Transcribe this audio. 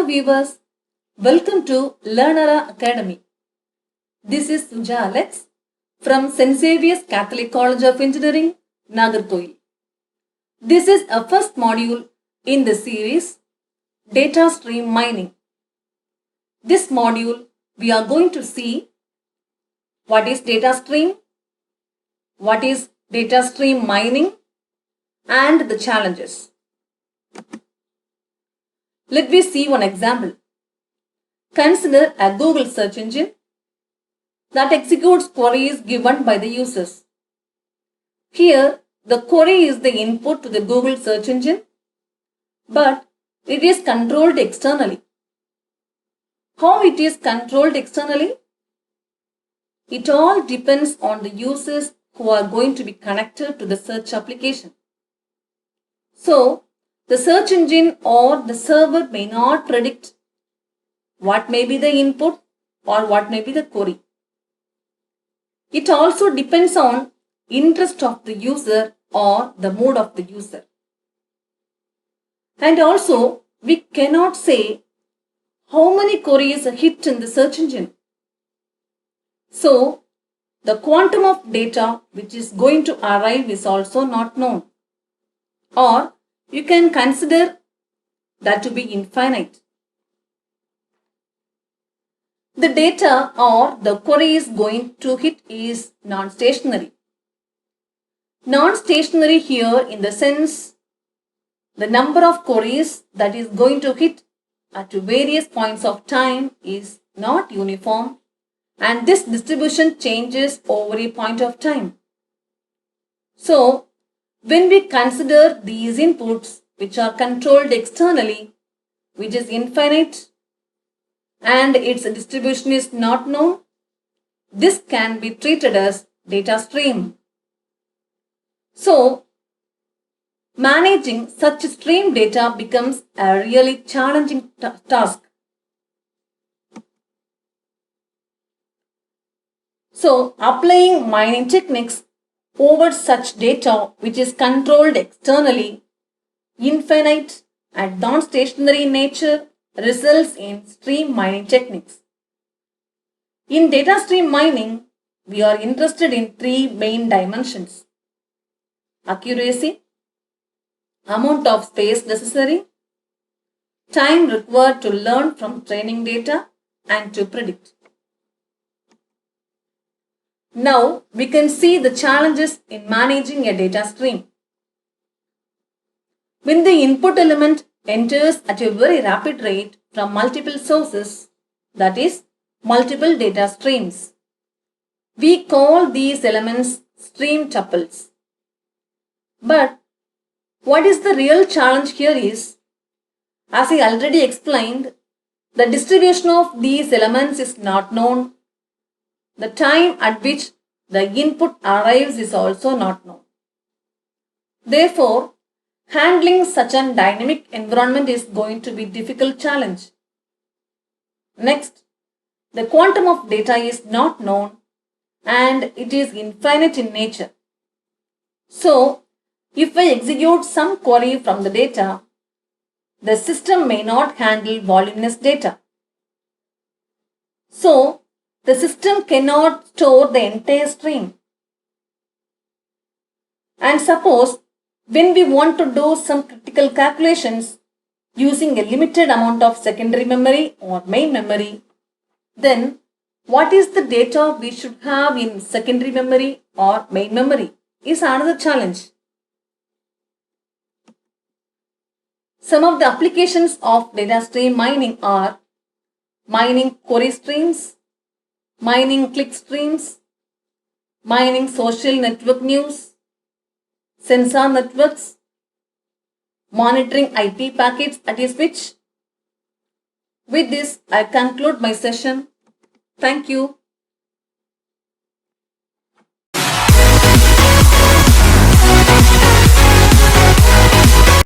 viewers, welcome to Learnera Academy. This is Suja Alex from St. Xavier's Catholic College of Engineering, Nagarkoil. This is a first module in the series Data Stream Mining. This module we are going to see what is data stream, what is data stream mining and the challenges. Let me see one example. Consider a Google search engine that executes queries given by the users. Here, the query is the input to the Google search engine, but it is controlled externally. How it is controlled externally? It all depends on the users who are going to be connected to the search application. So, the search engine or the server may not predict what may be the input or what may be the query. It also depends on interest of the user or the mood of the user. And also, we cannot say how many queries are hit in the search engine. So, the quantum of data which is going to arrive is also not known. Or, you can consider that to be infinite. The data or the query is going to hit is non-stationary. Non-stationary here in the sense the number of queries that is going to hit at various points of time is not uniform and this distribution changes over a point of time. So, when we consider these inputs which are controlled externally, which is infinite and its distribution is not known, this can be treated as data stream. So, managing such stream data becomes a really challenging task. So, applying mining techniques over such data which is controlled externally, infinite and non-stationary in nature results in stream mining techniques. In data stream mining, we are interested in three main dimensions: accuracy, amount of space necessary, time required to learn from training data and to predict. Now we can see the challenges in managing a data stream. When the input element enters at a very rapid rate from multiple sources, that is, multiple data streams, we call these elements stream tuples. But what is the real challenge here is, as I already explained, the distribution of these elements is not known. The time at which the input arrives is also not known. Therefore, handling such a dynamic environment is going to be a difficult challenge. Next, the quantum of data is not known and it is infinite in nature. So, if I execute some query from the data, the system may not handle voluminous data. So, the system cannot store the entire stream. And suppose when we want to do some critical calculations using a limited amount of secondary memory or main memory, then what is the data we should have in secondary memory or main memory is another challenge. Some of the applications of data stream mining are mining query streams, mining click streams, mining social network news, sensor networks, monitoring IP packets at a switch. With this, I conclude my session. Thank you.